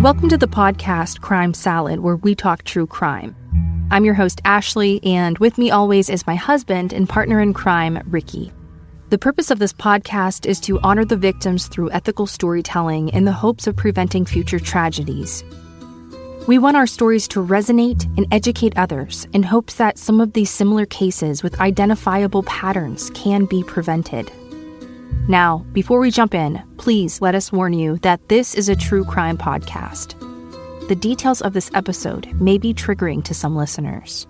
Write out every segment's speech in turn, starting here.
Welcome to the podcast Crime Salad, where we talk true crime. I'm your host, Ashley, and with me always is my husband and partner in crime, Ricky. The purpose of this podcast is to honor the victims through ethical storytelling in the hopes of preventing future tragedies. We want our stories to resonate and educate others in hopes that some of these similar cases with identifiable patterns can be prevented. Now, before we jump in, please let us warn you that this is a true crime podcast. The details of this episode may be triggering to some listeners.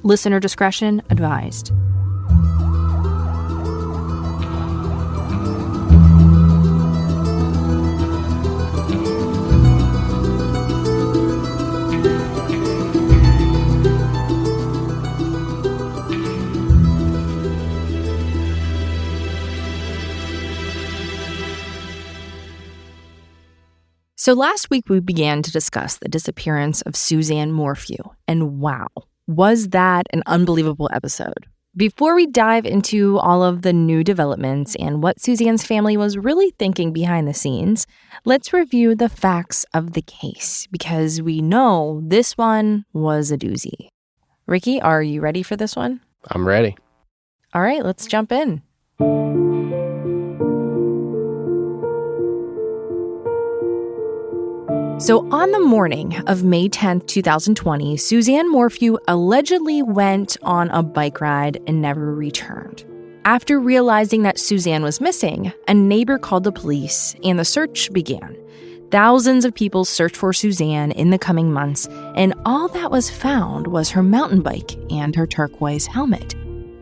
Listener discretion advised. So last week we began to discuss the disappearance of Suzanne Morphew, and wow, was that an unbelievable episode. Before we dive into all of the new developments and what Suzanne's family was really thinking behind the scenes, let's review the facts of the case, because we know this one was a doozy. Ricky, are you ready for this one? I'm ready. All right, let's jump in. So on the morning of May 10th, 2020, Suzanne Morphew allegedly went on a bike ride and never returned. After realizing that Suzanne was missing, a neighbor called the police and the search began. Thousands of people searched for Suzanne in the coming months, and all that was found was her mountain bike and her turquoise helmet.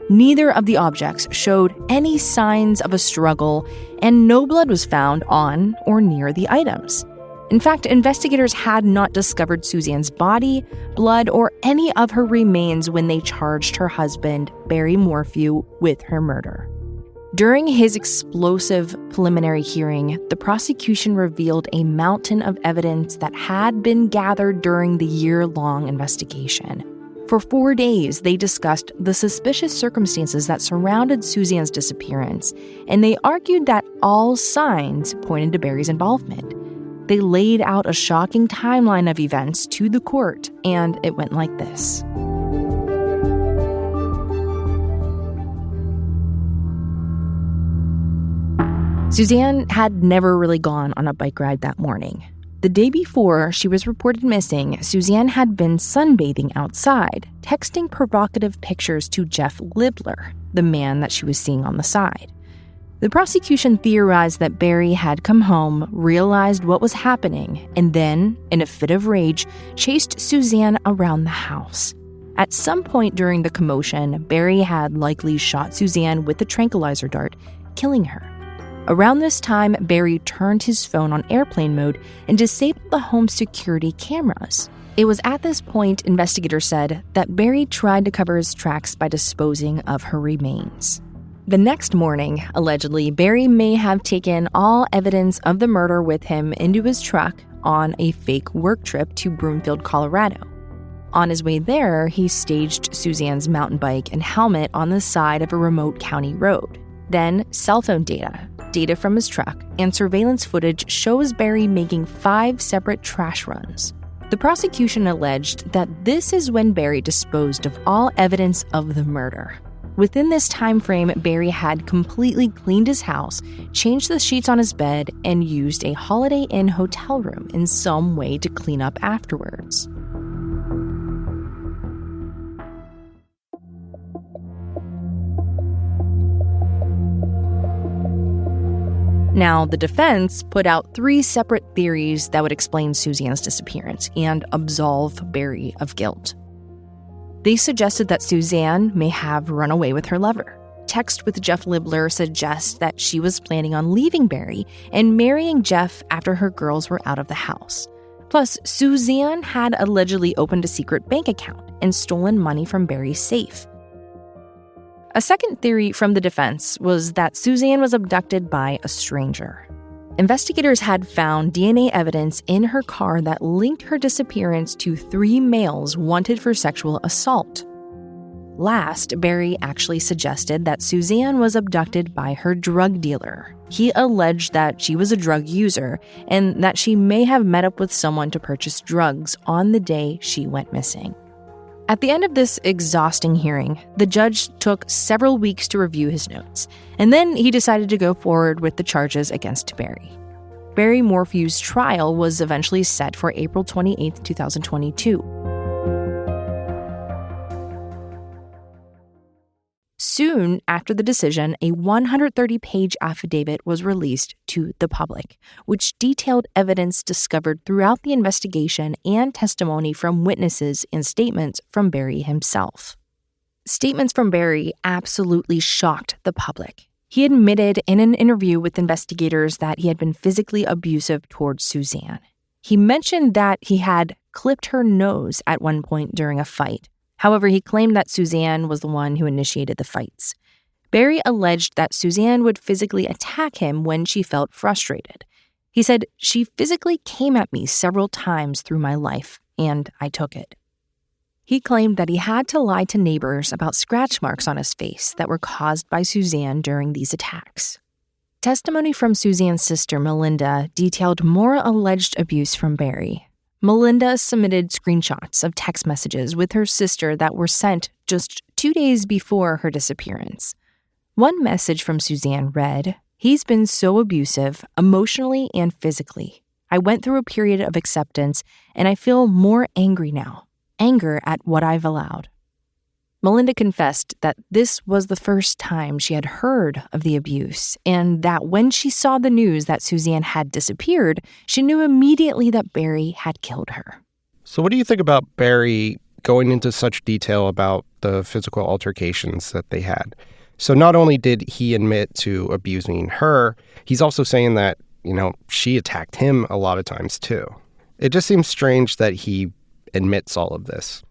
Neither of the objects showed any signs of a struggle, and no blood was found on or near the items. In fact, investigators had not discovered Suzanne's body, blood, or any of her remains when they charged her husband, Barry Morphew, with her murder. During his explosive preliminary hearing, the prosecution revealed a mountain of evidence that had been gathered during the year-long investigation. For 4 days, they discussed the suspicious circumstances that surrounded Suzanne's disappearance, and they argued that all signs pointed to Barry's involvement. They laid out a shocking timeline of events to the court, and it went like this. Suzanne had never really gone on a bike ride that morning. The day before she was reported missing, Suzanne had been sunbathing outside, texting provocative pictures to Jeff Libler, the man that she was seeing on the side. The prosecution theorized that Barry had come home, realized what was happening, and then, in a fit of rage, chased Suzanne around the house. At some point during the commotion, Barry had likely shot Suzanne with a tranquilizer dart, killing her. Around this time, Barry turned his phone on airplane mode and disabled the home's security cameras. It was at this point, investigators said, that Barry tried to cover his tracks by disposing of her remains. The next morning, allegedly, Barry may have taken all evidence of the murder with him into his truck on a fake work trip to Broomfield, Colorado. On his way there, he staged Suzanne's mountain bike and helmet on the side of a remote county road. Then, cell phone data from his truck, and surveillance footage shows Barry making 5 separate trash runs. The prosecution alleged that this is when Barry disposed of all evidence of the murder. Within this time frame, Barry had completely cleaned his house, changed the sheets on his bed, and used a Holiday Inn hotel room in some way to clean up afterwards. Now, the defense put out 3 separate theories that would explain Suzanne's disappearance and absolve Barry of guilt. They suggested that Suzanne may have run away with her lover. Text with Jeff Libler suggests that she was planning on leaving Barry and marrying Jeff after her girls were out of the house. Plus, Suzanne had allegedly opened a secret bank account and stolen money from Barry's safe. A second theory from the defense was that Suzanne was abducted by a stranger. Investigators had found DNA evidence in her car that linked her disappearance to 3 males wanted for sexual assault. Last, Barry actually suggested that Suzanne was abducted by her drug dealer. He alleged that she was a drug user and that she may have met up with someone to purchase drugs on the day she went missing. At the end of this exhausting hearing, the judge took several weeks to review his notes, and then he decided to go forward with the charges against Barry. Barry Morphew's trial was eventually set for April 28, 2022. Soon after the decision, a 130-page affidavit was released to the public, which detailed evidence discovered throughout the investigation and testimony from witnesses and statements from Barry himself. Statements from Barry absolutely shocked the public. He admitted in an interview with investigators that he had been physically abusive towards Suzanne. He mentioned that he had clipped her nose at one point during a fight. However, he claimed that Suzanne was the one who initiated the fights. Barry alleged that Suzanne would physically attack him when she felt frustrated. He said, "She physically came at me several times through my life, and I took it." He claimed that he had to lie to neighbors about scratch marks on his face that were caused by Suzanne during these attacks. Testimony from Suzanne's sister, Melinda, detailed more alleged abuse from Barry. Melinda submitted screenshots of text messages with her sister that were sent just 2 days before her disappearance. One message from Suzanne read, "He's been so abusive, emotionally and physically. I went through a period of acceptance, and I feel more angry now. Anger at what I've allowed." Melinda confessed that this was the first time she had heard of the abuse, and that when she saw the news that Suzanne had disappeared, she knew immediately that Barry had killed her. So what do you think about Barry going into such detail about the physical altercations that they had? So not only did he admit to abusing her, he's also saying that, she attacked him a lot of times too. It just seems strange that he admits all of this.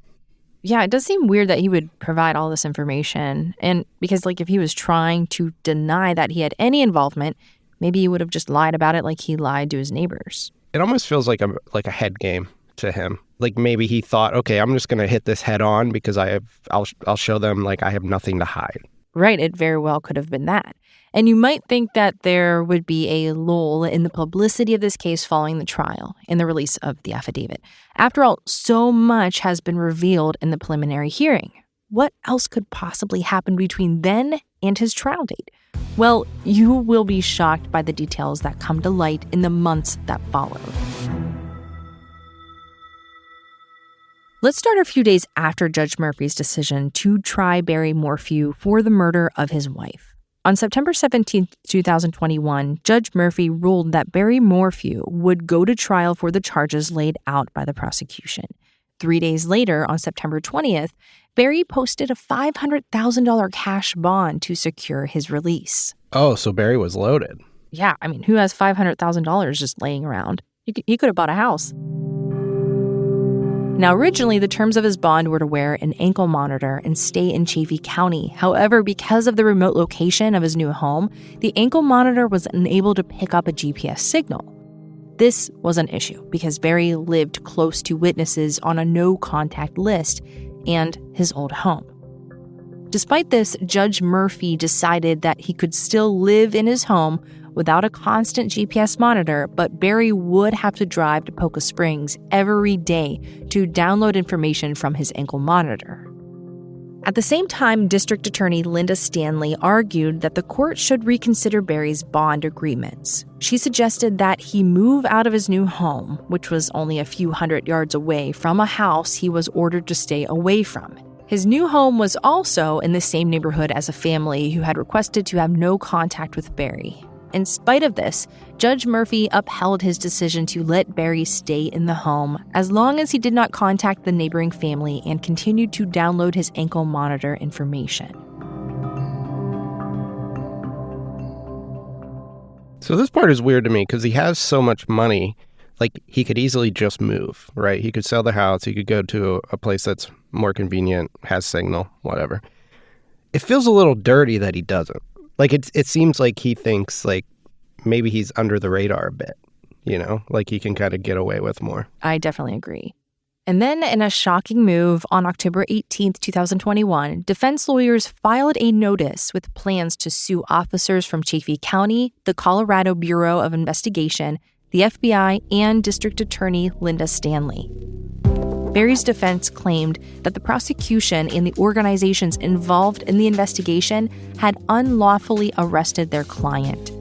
Yeah, it does seem weird that he would provide all this information. And because, if he was trying to deny that he had any involvement, maybe he would have just lied about it like he lied to his neighbors. It almost feels like a head game to him. Like maybe he thought, okay, I'm just going to hit this head on because I'll show them I have nothing to hide. Right, it very well could have been that. And you might think that there would be a lull in the publicity of this case following the trial and the release of the affidavit. After all, so much has been revealed in the preliminary hearing. What else could possibly happen between then and his trial date? Well, you will be shocked by the details that come to light in the months that follow. Let's start a few days after Judge Murphy's decision to try Barry Morphew for the murder of his wife. On September 17, 2021, Judge Murphy ruled that Barry Morphew would go to trial for the charges laid out by the prosecution. 3 days later, on September 20th, Barry posted a $500,000 cash bond to secure his release. Oh, so Barry was loaded. Yeah, who has $500,000 just laying around? He could have bought a house. Now, originally, the terms of his bond were to wear an ankle monitor and stay in Chaffee County. However, because of the remote location of his new home, the ankle monitor was unable to pick up a GPS signal. This was an issue because Barry lived close to witnesses on a no-contact list and his old home. Despite this, Judge Murphy decided that he could still live in his home without a constant GPS monitor, but Barry would have to drive to Poca Springs every day to download information from his ankle monitor. At the same time, District Attorney Linda Stanley argued that the court should reconsider Barry's bond agreements. She suggested that he move out of his new home, which was only a few hundred yards away from a house he was ordered to stay away from. His new home was also in the same neighborhood as a family who had requested to have no contact with Barry. In spite of this, Judge Murphy upheld his decision to let Barry stay in the home as long as he did not contact the neighboring family and continued to download his ankle monitor information. So this part is weird to me because he has so much money. He could easily just move, right? He could sell the house. He could go to a place that's more convenient, has signal, whatever. It feels a little dirty that he doesn't. It seems like he thinks, maybe he's under the radar a bit, he can kind of get away with more. I definitely agree. And then, in a shocking move, on October 18, 2021, defense lawyers filed a notice with plans to sue officers from Chaffee County, the Colorado Bureau of Investigation, the FBI, and District Attorney Linda Stanley. Barry's defense claimed that the prosecution and the organizations involved in the investigation had unlawfully arrested their client.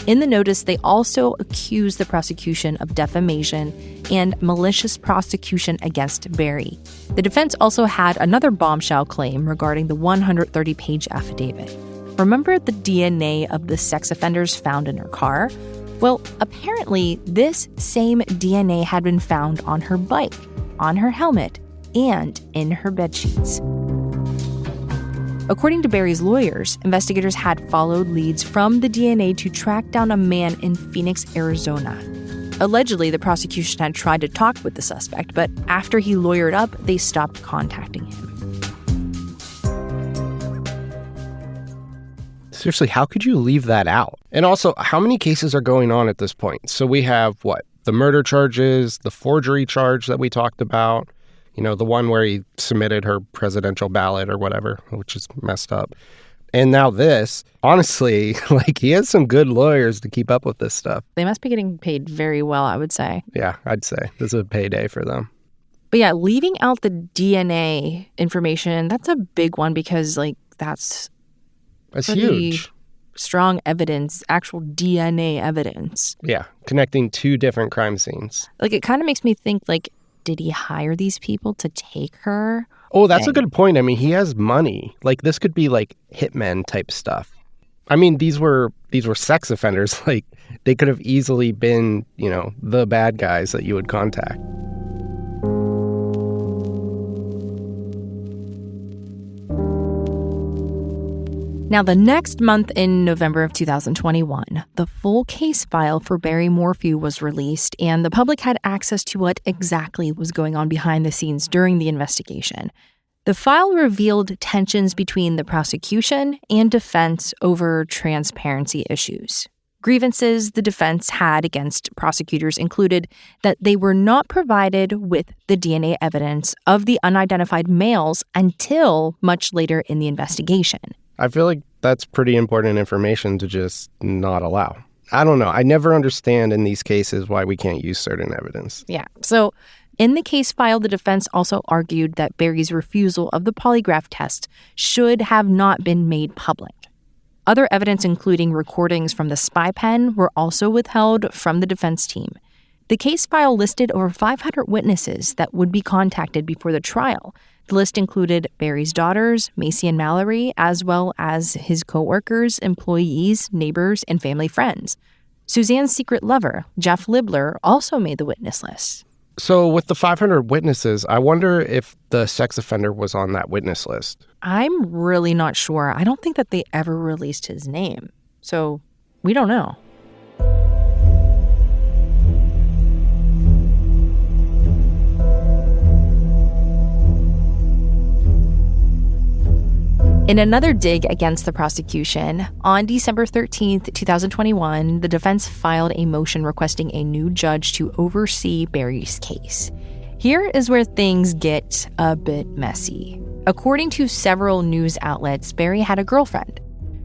In the notice, they also accused the prosecution of defamation and malicious prosecution against Barry. The defense also had another bombshell claim regarding the 130-page affidavit. Remember the DNA of the sex offenders found in her car? Well, apparently, this same DNA had been found on her bike, on her helmet, and in her bedsheets. According to Barry's lawyers, investigators had followed leads from the DNA to track down a man in Phoenix, Arizona. Allegedly, the prosecution had tried to talk with the suspect, but after he lawyered up, they stopped contacting him. Seriously, how could you leave that out? And also, how many cases are going on at this point? So we have, the murder charges, the forgery charge that we talked about, the one where he submitted her presidential ballot or whatever, which is messed up. And now this, honestly, he has some good lawyers to keep up with this stuff. They must be getting paid very well, I would say. Yeah, I'd say. This is a payday for them. But yeah, leaving out the DNA information, that's a big one because, that's huge. Strong evidence, actual DNA evidence. Yeah, connecting two different crime scenes. It kind of makes me think, did he hire these people to take her? Oh, that's a good point. I mean, he has money. This could be hitmen type stuff. I mean, these were sex offenders. They could have easily been, the bad guys that you would contact. Now, the next month in November of 2021, the full case file for Barry Morphew was released, and the public had access to what exactly was going on behind the scenes during the investigation. The file revealed tensions between the prosecution and defense over transparency issues. Grievances the defense had against prosecutors included that they were not provided with the DNA evidence of the unidentified males until much later in the investigation. I feel like that's pretty important information to just not allow. I don't know. I never understand in these cases why we can't use certain evidence. Yeah. So in the case file, the defense also argued that Barry's refusal of the polygraph test should have not been made public. Other evidence, including recordings from the spy pen, were also withheld from the defense team. The case file listed over 500 witnesses that would be contacted before the trial. The list included Barry's daughters, Macy and Mallory, as well as his coworkers, employees, neighbors, and family friends. Suzanne's secret lover, Jeff Libler, also made the witness list. So with the 500 witnesses, I wonder if the sex offender was on that witness list. I'm really not sure. I don't think that they ever released his name. So we don't know. In another dig against the prosecution, on December 13th, 2021, the defense filed a motion requesting a new judge to oversee Barry's case. Here is where things get a bit messy. According to several news outlets, Barry had a girlfriend.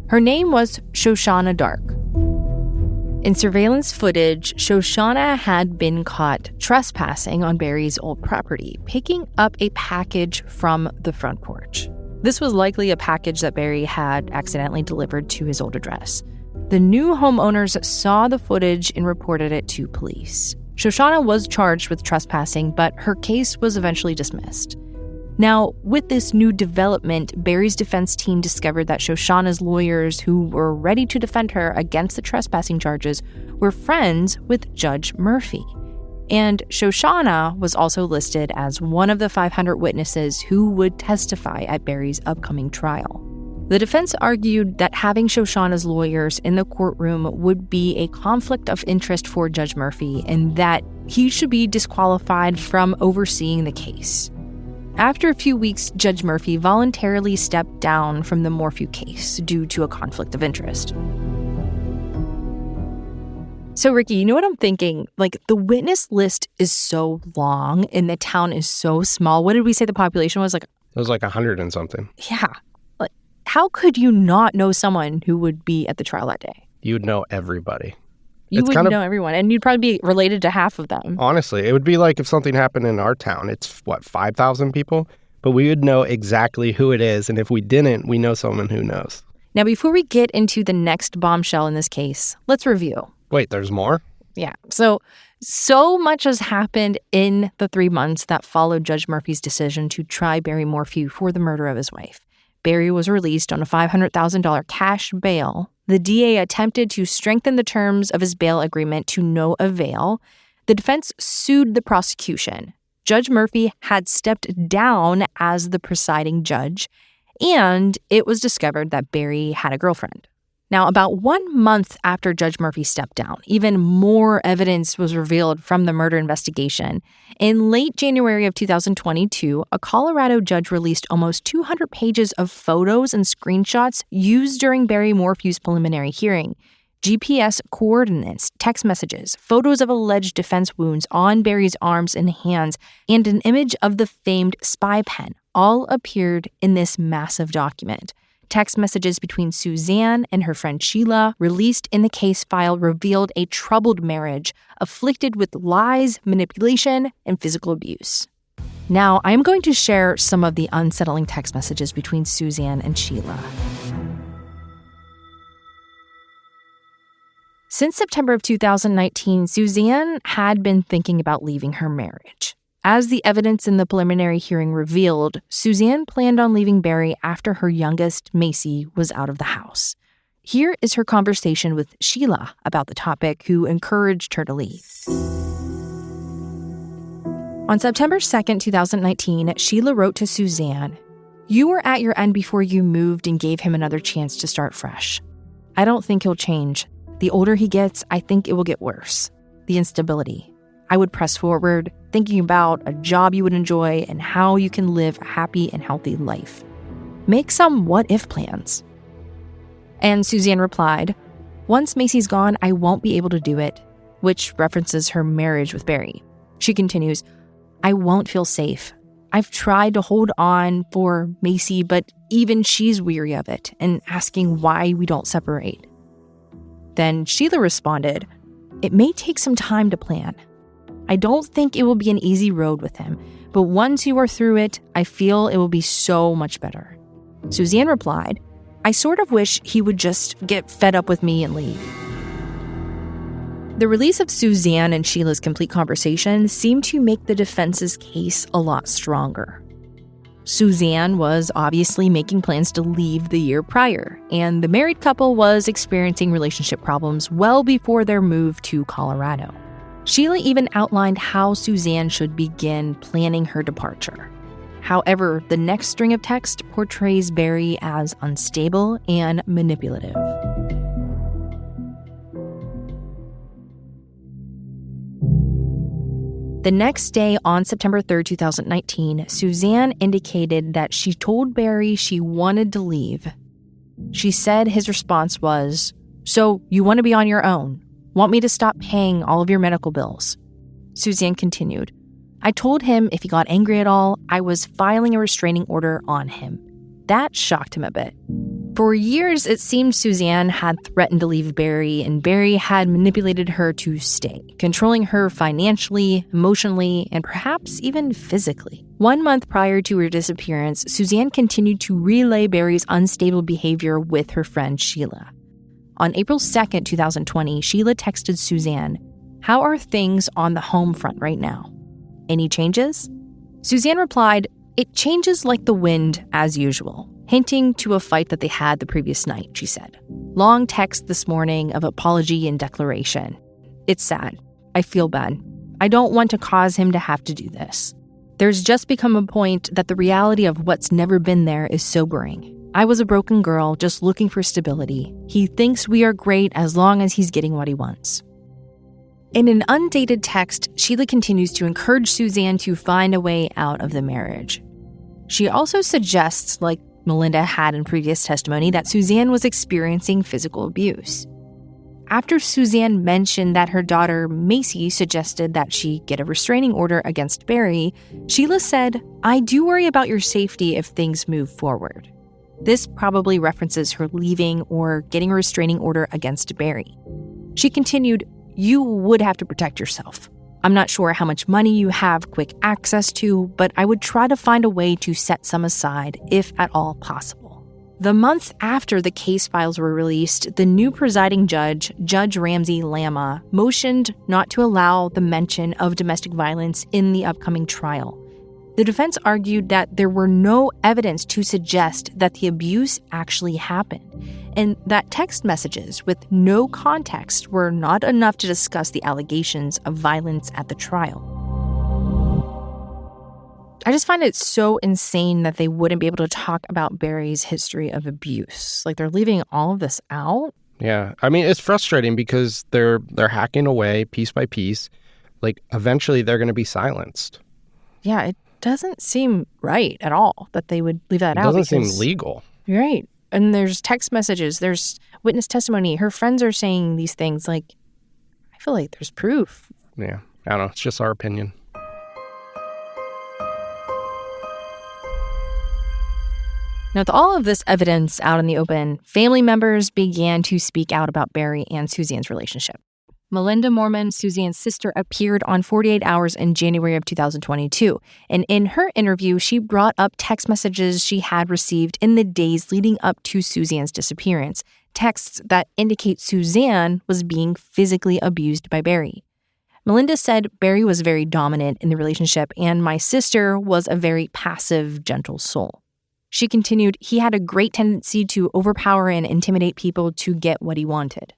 Her name was Shoshana Dark. In surveillance footage, Shoshana had been caught trespassing on Barry's old property, picking up a package from the front porch. This was likely a package that Barry had accidentally delivered to his old address. The new homeowners saw the footage and reported it to police. Shoshana was charged with trespassing, but her case was eventually dismissed. Now, with this new development, Barry's defense team discovered that Shoshana's lawyers, who were ready to defend her against the trespassing charges, were friends with Judge Murphy. And Shoshana was also listed as one of the 500 witnesses who would testify at Barry's upcoming trial. The defense argued that having Shoshana's lawyers in the courtroom would be a conflict of interest for Judge Murphy and that he should be disqualified from overseeing the case. After a few weeks, Judge Murphy voluntarily stepped down from the Morphew case due to a conflict of interest. So, Ricky, you know what I'm thinking? Like, the witness list is so long and the town is so small. What did we say the population was? It was like 100 and something. Yeah. Like, how could you not know someone who would be at the trial that day? You would know everybody. You would know everyone, and you'd probably be related to half of them. Honestly, it would be like if something happened in our town. It's, 5,000 people? But we would know exactly who it is, and if we didn't, we know someone who knows. Now, before we get into the next bombshell in this case, let's review. Wait, there's more? Yeah. So much has happened in the 3 months that followed Judge Murphy's decision to try Barry Morphew for the murder of his wife. Barry was released on a $500,000 cash bail. The DA attempted to strengthen the terms of his bail agreement to no avail. The defense sued the prosecution. Judge Murphy had stepped down as the presiding judge, and it was discovered that Barry had a girlfriend. Now, about 1 month after Judge Murphy stepped down, even more evidence was revealed from the murder investigation. In late January of 2022, a Colorado judge released almost 200 pages of photos and screenshots used during Barry Morphew's preliminary hearing. GPS coordinates, text messages, photos of alleged defense wounds on Barry's arms and hands, and an image of the famed spy pen all appeared in this massive document. Text messages between Suzanne and her friend Sheila, released in the case file, revealed a troubled marriage afflicted with lies, manipulation, and physical abuse. Now, I'm going to share some of the unsettling text messages between Suzanne and Sheila. Since September of 2019, Suzanne had been thinking about leaving her marriage. As the evidence in the preliminary hearing revealed, Suzanne planned on leaving Barry after her youngest, Macy, was out of the house. Here is her conversation with Sheila about the topic, who encouraged her to leave. On September 2nd, 2019, Sheila wrote to Suzanne, "You were at your end before you moved and gave him another chance to start fresh. I don't think he'll change. The older he gets, I think it will get worse. The instability. I would press forward, thinking about a job you would enjoy and how you can live a happy and healthy life. Make some what-if plans." And Suzanne replied, "Once Macy's gone, I won't be able to do it," which references her marriage with Barry. She continues, "I won't feel safe. I've tried to hold on for Macy, but even she's weary of it and asking why we don't separate." Then Sheila responded, "It may take some time to plan. I don't think it will be an easy road with him, but once you are through it, I feel it will be so much better." Suzanne replied, "I sort of wish he would just get fed up with me and leave." The release of Suzanne and Sheila's complete conversation seemed to make the defense's case a lot stronger. Suzanne was obviously making plans to leave the year prior, and the married couple was experiencing relationship problems well before their move to Colorado. Sheila even outlined how Suzanne should begin planning her departure. However, the next string of text portrays Barry as unstable and manipulative. The next day, on September 3rd, 2019, Suzanne indicated that she told Barry she wanted to leave. She said his response was, "So you want to be on your own? Want me to stop paying all of your medical bills?" Suzanne continued, "I told him if he got angry at all, I was filing a restraining order on him." That shocked him a bit. For years, it seemed Suzanne had threatened to leave Barry, and Barry had manipulated her to stay, controlling her financially, emotionally, and perhaps even physically. 1 month prior to her disappearance, Suzanne continued to relay Barry's unstable behavior with her friend Sheila. On April 2nd, 2020, Sheila texted Suzanne, "How are things on the home front right now? Any changes?" Suzanne replied, "It changes like the wind, as usual," hinting to a fight that they had the previous night, she said. "Long text this morning of apology and declaration. It's sad. I feel bad. I don't want to cause him to have to do this. There's just become a point that the reality of what's never been there is sobering. I was a broken girl just looking for stability. He thinks we are great as long as he's getting what he wants." In an undated text, Sheila continues to encourage Suzanne to find a way out of the marriage. She also suggests, like Melinda had in previous testimony, that Suzanne was experiencing physical abuse. After Suzanne mentioned that her daughter Macy suggested that she get a restraining order against Barry, Sheila said, "I do worry about your safety if things move forward." This probably references her leaving or getting a restraining order against Barry. She continued, "You would have to protect yourself. I'm not sure how much money you have quick access to, but I would try to find a way to set some aside, if at all possible." The month after the case files were released, the new presiding judge, Judge Ramsey Lama, motioned not to allow the mention of domestic violence in the upcoming trial. The defense argued that there were no evidence to suggest that the abuse actually happened, and that text messages with no context were not enough to discuss the allegations of violence at the trial. I just find it so insane that they wouldn't be able to talk about Barry's history of abuse. Like, they're leaving all of this out. Yeah. I mean, it's frustrating because they're hacking away piece by piece. Like, eventually they're going to be silenced. Yeah, it doesn't seem right at all that they would leave that out. It doesn't seem legal. Right. And there's text messages, there's witness testimony. Her friends are saying these things. Like, I feel like there's proof. Yeah. I don't know. It's just our opinion. Now, with all of this evidence out in the open, family members began to speak out about Barry and Suzanne's relationship. Melinda Moorman, Suzanne's sister, appeared on 48 Hours in January of 2022. And in her interview, she brought up text messages she had received in the days leading up to Suzanne's disappearance, texts that indicate Suzanne was being physically abused by Barry. Melinda said Barry was very dominant in the relationship, and my sister was a very passive, gentle soul. She continued, he had a great tendency to overpower and intimidate people to get what he wanted.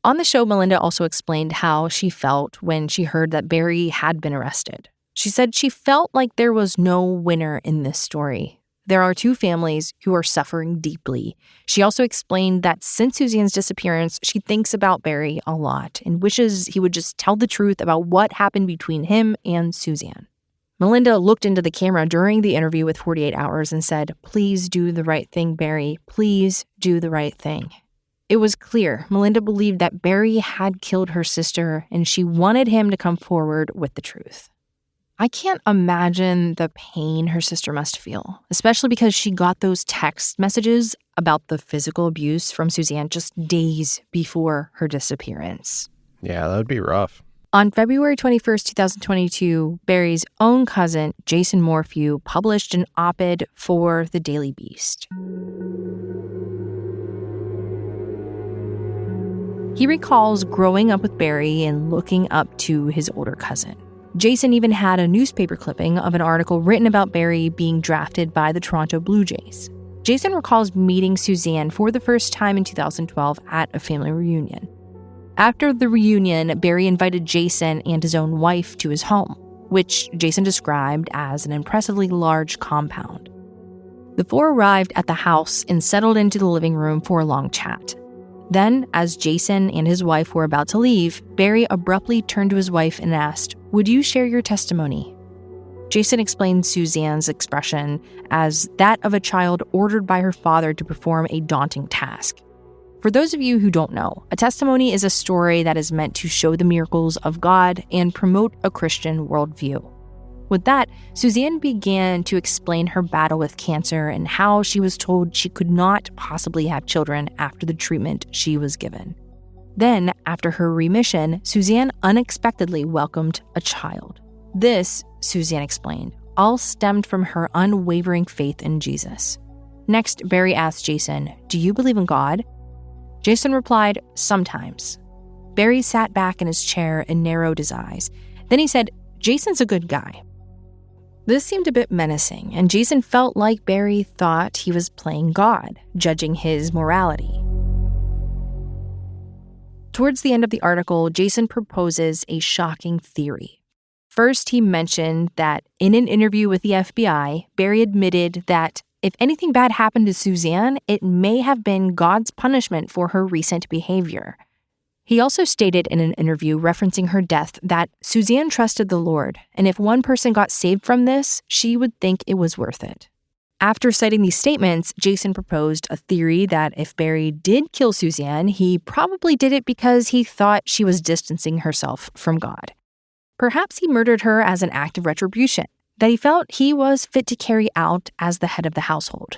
On the show, Melinda also explained how she felt when she heard that Barry had been arrested. She said she felt like there was no winner in this story. There are two families who are suffering deeply. She also explained that since Suzanne's disappearance, she thinks about Barry a lot and wishes he would just tell the truth about what happened between him and Suzanne. Melinda looked into the camera during the interview with 48 Hours and said, "Please do the right thing, Barry. Please do the right thing." It was clear Melinda believed that Barry had killed her sister, and she wanted him to come forward with the truth. I can't imagine the pain her sister must feel, especially because she got those text messages about the physical abuse from Suzanne just days before her disappearance. Yeah, that would be rough. On February 21st, 2022, Barry's own cousin, Jason Morphew, published an op-ed for the Daily Beast. He recalls growing up with Barry and looking up to his older cousin. Jason even had a newspaper clipping of an article written about Barry being drafted by the Toronto Blue Jays. Jason recalls meeting Suzanne for the first time in 2012 at a family reunion. After the reunion, Barry invited Jason and his own wife to his home, which Jason described as an impressively large compound. The four arrived at the house and settled into the living room for a long chat. Then, as Jason and his wife were about to leave, Barry abruptly turned to his wife and asked, "Would you share your testimony?" Jason explained Suzanne's expression as that of a child ordered by her father to perform a daunting task. For those of you who don't know, a testimony is a story that is meant to show the miracles of God and promote a Christian worldview. With that, Suzanne began to explain her battle with cancer and how she was told she could not possibly have children after the treatment she was given. Then, after her remission, Suzanne unexpectedly welcomed a child. This, Suzanne explained, all stemmed from her unwavering faith in Jesus. Next, Barry asked Jason, "Do you believe in God?" Jason replied, "Sometimes." Barry sat back in his chair and narrowed his eyes. Then he said, "Jason's a good guy." This seemed a bit menacing, and Jason felt like Barry thought he was playing God, judging his morality. Towards the end of the article, Jason proposes a shocking theory. First, he mentioned that in an interview with the FBI, Barry admitted that if anything bad happened to Suzanne, it may have been God's punishment for her recent behavior. He also stated in an interview referencing her death that Suzanne trusted the Lord, and if one person got saved from this, she would think it was worth it. After citing these statements, Jason proposed a theory that if Barry did kill Suzanne, he probably did it because he thought she was distancing herself from God. Perhaps he murdered her as an act of retribution that he felt he was fit to carry out as the head of the household.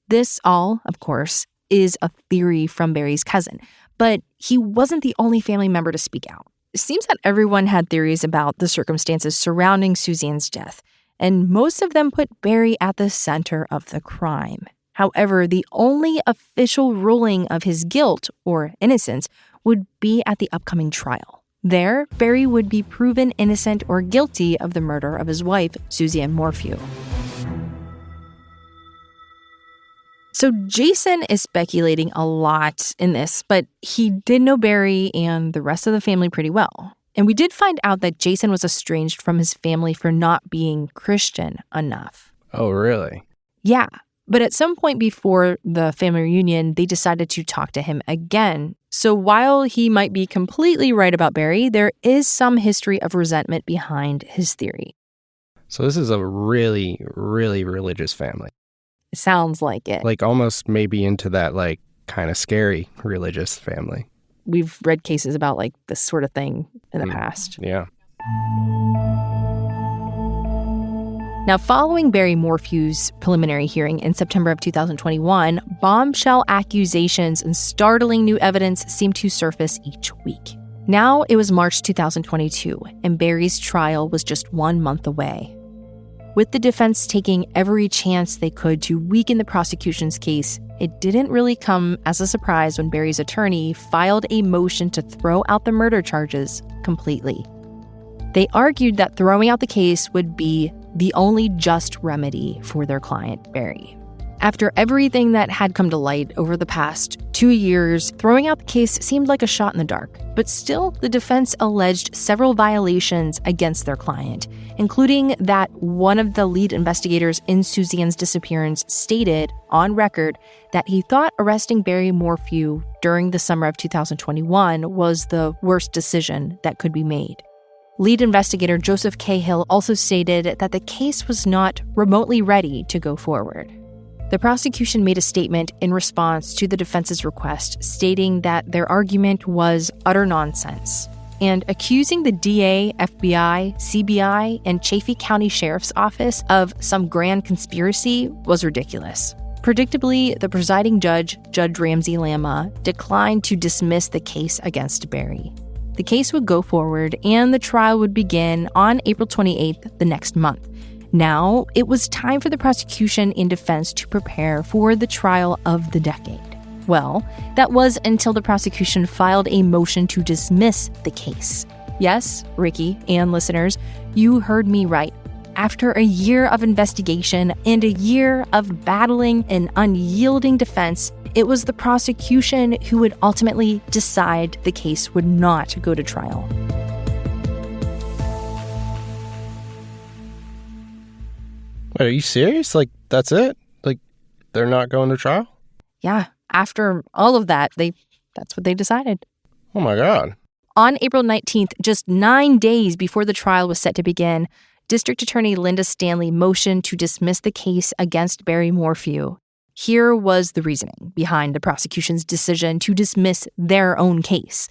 This all, of course, is a theory from Barry's cousin, but he wasn't the only family member to speak out. It seems that everyone had theories about the circumstances surrounding Suzanne's death, and most of them put Barry at the center of the crime. However, the only official ruling of his guilt or innocence would be at the upcoming trial. There, Barry would be proven innocent or guilty of the murder of his wife, Suzanne Morphew. So Jason is speculating a lot in this, but he did know Barry and the rest of the family pretty well. And we did find out that Jason was estranged from his family for not being Christian enough. Oh, really? Yeah. But at some point before the family reunion, they decided to talk to him again. So while he might be completely right about Barry, there is some history of resentment behind his theory. So this is a really, really religious family. It sounds like it. Like almost maybe into that like kind of scary religious family. We've read cases about like this sort of thing in the past. Yeah. Now, following Barry Morphew's preliminary hearing in September of 2021, bombshell accusations and startling new evidence seemed to surface each week. Now it was March 2022, and Barry's trial was just 1 month away. With the defense taking every chance they could to weaken the prosecution's case, it didn't really come as a surprise when Barry's attorney filed a motion to throw out the murder charges completely. They argued that throwing out the case would be the only just remedy for their client, Barry. After everything that had come to light over the past 2 years, throwing out the case seemed like a shot in the dark. But still, the defense alleged several violations against their client, including that one of the lead investigators in Suzanne's disappearance stated on record that he thought arresting Barry Morphew during the summer of 2021 was the worst decision that could be made. Lead investigator Joseph Cahill also stated that the case was not remotely ready to go forward. The prosecution made a statement in response to the defense's request, stating that their argument was utter nonsense, and accusing the DA, FBI, CBI, and Chaffee County Sheriff's Office of some grand conspiracy was ridiculous. Predictably, the presiding judge, Judge Ramsey Lama, declined to dismiss the case against Barry. The case would go forward, and the trial would begin on April 28th, the next month. Now, it was time for the prosecution and defense to prepare for the trial of the decade. Well, that was until the prosecution filed a motion to dismiss the case. Yes, Ricky and listeners, you heard me right. After a year of investigation and a year of battling an unyielding defense, it was the prosecution who would ultimately decide the case would not go to trial. Wait, are you serious? Like, that's it? Like, they're not going to trial? Yeah, after all of that, that's what they decided. Oh my God. On April 19th, just 9 days before the trial was set to begin, District Attorney Linda Stanley motioned to dismiss the case against Barry Morphew. Here was the reasoning behind the prosecution's decision to dismiss their own case.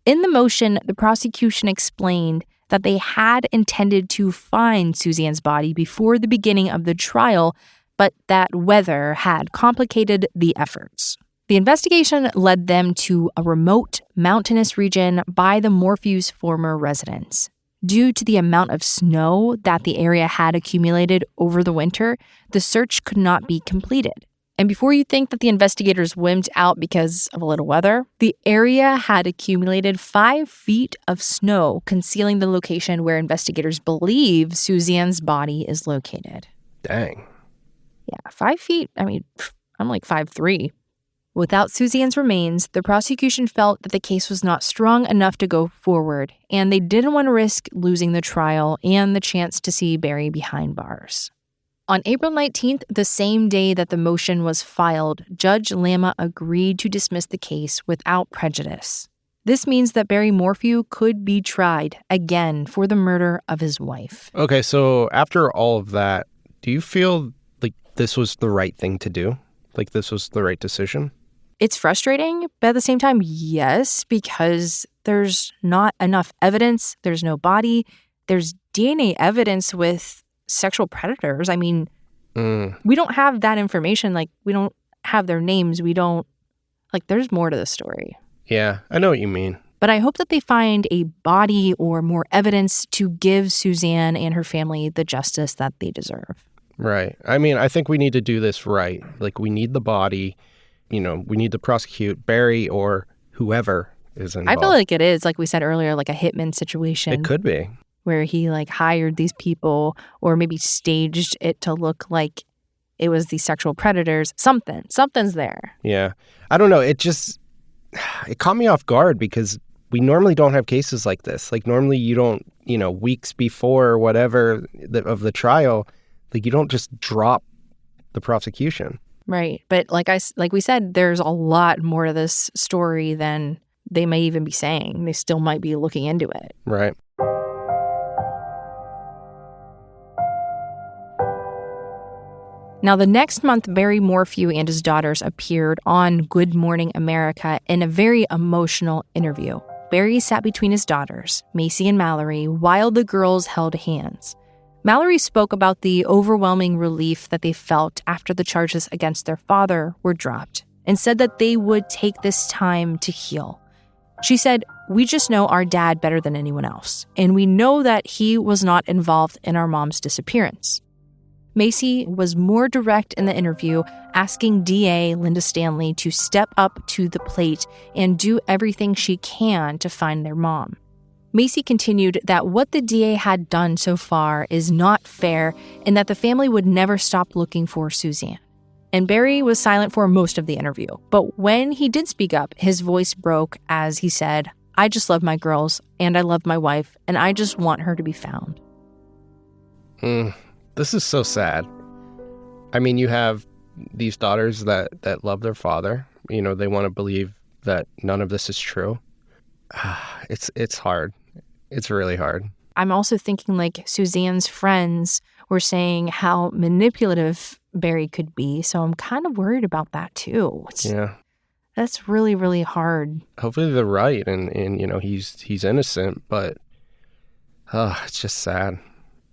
In the motion, the prosecution explained that they had intended to find Suzanne's body before the beginning of the trial, but that weather had complicated the efforts. The investigation led them to a remote, mountainous region by the Morphew's former residence. Due to the amount of snow that the area had accumulated over the winter, the search could not be completed. And before you think that the investigators wimped out because of a little weather, the area had accumulated 5 feet of snow, concealing the location where investigators believe Suzanne's body is located. Dang. Yeah, 5 feet. I mean, I'm like 5'3". Without Suzanne's remains, the prosecution felt that the case was not strong enough to go forward, and they didn't want to risk losing the trial and the chance to see Barry behind bars. On April 19th, the same day that the motion was filed, Judge Lama agreed to dismiss the case without prejudice. This means that Barry Morphew could be tried again for the murder of his wife. Okay, so after all of that, do you feel like this was the right thing to do? Like, this was the right decision? It's frustrating, but at the same time, yes, because there's not enough evidence. There's no body. There's DNA evidence with sexual predators. I mean, we don't have that information. Like, we don't have their names. We don't, like, there's more to the story. Yeah, I know what you mean. But I hope that they find a body or more evidence to give Suzanne and her family the justice that they deserve. Right. I mean, I think we need to do this right. Like, we need the body. You know, we need to prosecute Barry or whoever is involved. I feel like it is, like we said earlier, like a hitman situation. It could be. Where he, like, hired these people or maybe staged it to look like it was these sexual predators. Something's there. Yeah. I don't know. It caught me off guard because we normally don't have cases like this. Like, normally you don't, weeks before or whatever of the trial, like, you don't just drop the prosecution. Right. But like we said, there's a lot more to this story than they may even be saying. They still might be looking into it. Right. Now, the next month, Barry Morphew and his daughters appeared on Good Morning America in a very emotional interview. Barry sat between his daughters, Macy and Mallory, while the girls held hands. Mallory spoke about the overwhelming relief that they felt after the charges against their father were dropped and said that they would take this time to heal. She said, "We just know our dad better than anyone else, and we know that he was not involved in our mom's disappearance." Macy was more direct in the interview, asking DA Linda Stanley to step up to the plate and do everything she can to find their mom. Macy continued that what the DA had done so far is not fair and that the family would never stop looking for Suzanne. And Barry was silent for most of the interview, but when he did speak up, his voice broke as he said, "I just love my girls, and I love my wife, and I just want her to be found." This is so sad. I mean, you have these daughters that love their father. They want to believe that none of this is true. It's hard. It's really hard. I'm also thinking, like, Suzanne's friends were saying how manipulative Barry could be, so I'm kind of worried about that too. Yeah. That's really, really hard. Hopefully they're right and he's innocent, but it's just sad.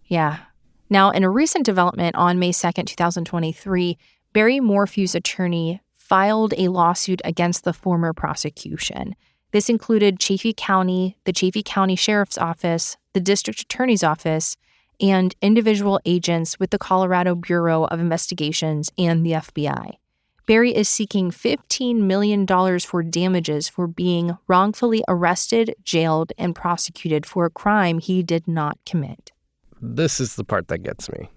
Yeah. Now, in a recent development on May 2nd, 2023, Barry Morphew's attorney filed a lawsuit against the former prosecution. This included Chaffee County, the Chaffee County Sheriff's Office, the District Attorney's Office, and individual agents with the Colorado Bureau of Investigations and the FBI. Barry is seeking $15 million for damages for being wrongfully arrested, jailed, and prosecuted for a crime he did not commit. This is the part that gets me.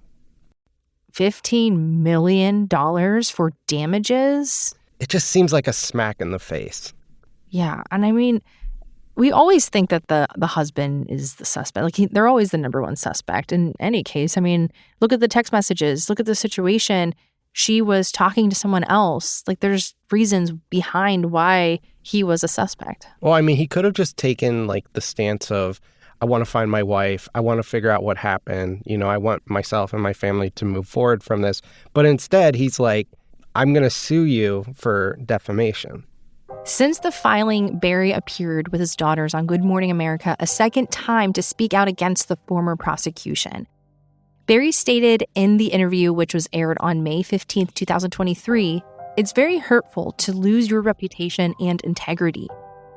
$15 million for damages? It just seems like a smack in the face. Yeah, and I mean, we always think that the husband is the suspect. Like, they're always the number one suspect in any case. I mean, look at the text messages. Look at the situation. She was talking to someone else. Like, there's reasons behind why he was a suspect. Well, I mean, he could have just taken, like, the stance of, I want to find my wife. I want to figure out what happened. I want myself and my family to move forward from this. But instead, he's like, I'm going to sue you for defamation. Since the filing, Barry appeared with his daughters on Good Morning America a second time to speak out against the former prosecution. Barry stated in the interview, which was aired on May 15th, 2023, "It's very hurtful to lose your reputation and integrity."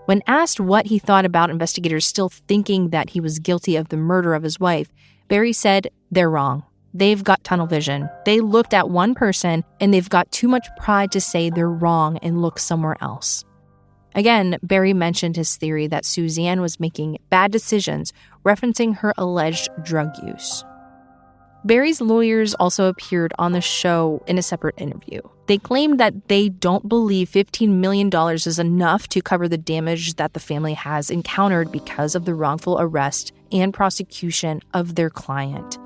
When asked what he thought about investigators still thinking that he was guilty of the murder of his wife, Barry said, "They're wrong. They've got tunnel vision. They looked at one person, and they've got too much pride to say they're wrong and look somewhere else." Again, Barry mentioned his theory that Suzanne was making bad decisions, referencing her alleged drug use. Barry's lawyers also appeared on the show in a separate interview. They claimed that they don't believe $15 million is enough to cover the damage that the family has encountered because of the wrongful arrest and prosecution of their client.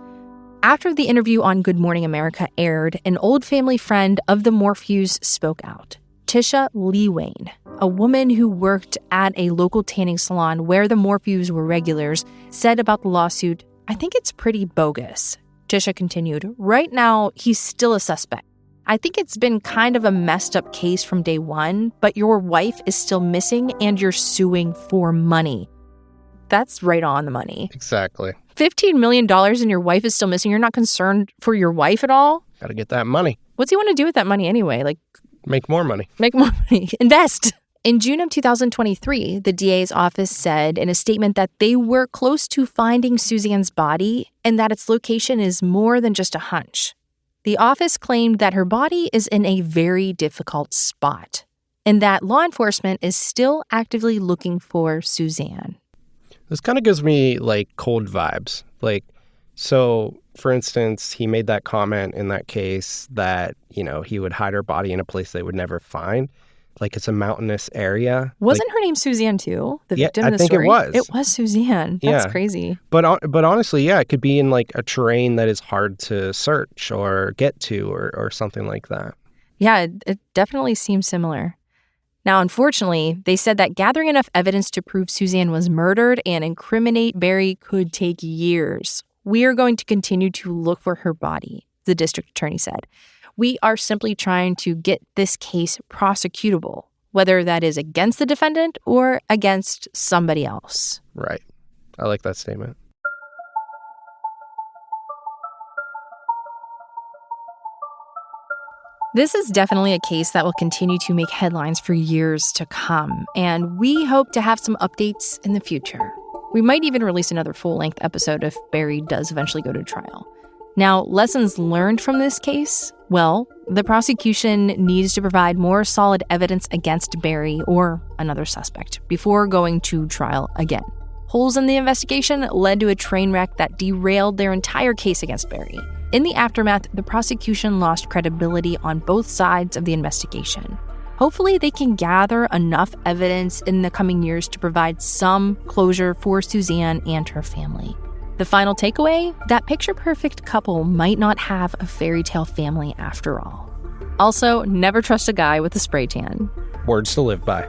After the interview on Good Morning America aired, an old family friend of the Morphews spoke out. Tisha Leewayne, a woman who worked at a local tanning salon where the Morphews were regulars, said about the lawsuit, "I think it's pretty bogus. Tisha continued, right now, he's still a suspect. I think it's been kind of a messed up case from day one, but your wife is still missing and you're suing for money. That's right on the money. Exactly. $15 million and your wife is still missing. You're not concerned for your wife at all? Got to get that money. What's he want to do with that money anyway? Make more money. Make more money. Invest. In June of 2023, the DA's office said in a statement that they were close to finding Suzanne's body and that its location is more than just a hunch. The office claimed that her body is in a very difficult spot and that law enforcement is still actively looking for Suzanne. This kind of gives me cold vibes. So for instance, he made that comment in that case that, he would hide her body in a place they would never find. It's a mountainous area. Wasn't her name Suzanne too? The victim in the story? I think it was. It was Suzanne. That's crazy. But honestly, it could be in a terrain that is hard to search or get to or something like that. Yeah, it definitely seems similar. Now, unfortunately, they said that gathering enough evidence to prove Suzanne was murdered and incriminate Barry could take years. We are going to continue to look for her body, the district attorney said. We are simply trying to get this case prosecutable, whether that is against the defendant or against somebody else. Right. I like that statement. This is definitely a case that will continue to make headlines for years to come, and we hope to have some updates in the future. We might even release another full-length episode if Barry does eventually go to trial. Now, lessons learned from this case? Well, the prosecution needs to provide more solid evidence against Barry or another suspect before going to trial again. Holes in the investigation led to a train wreck that derailed their entire case against Barry. In the aftermath, the prosecution lost credibility on both sides of the investigation. Hopefully, they can gather enough evidence in the coming years to provide some closure for Suzanne and her family. The final takeaway? That picture-perfect couple might not have a fairy tale family after all. Also, never trust a guy with a spray tan. Words to live by.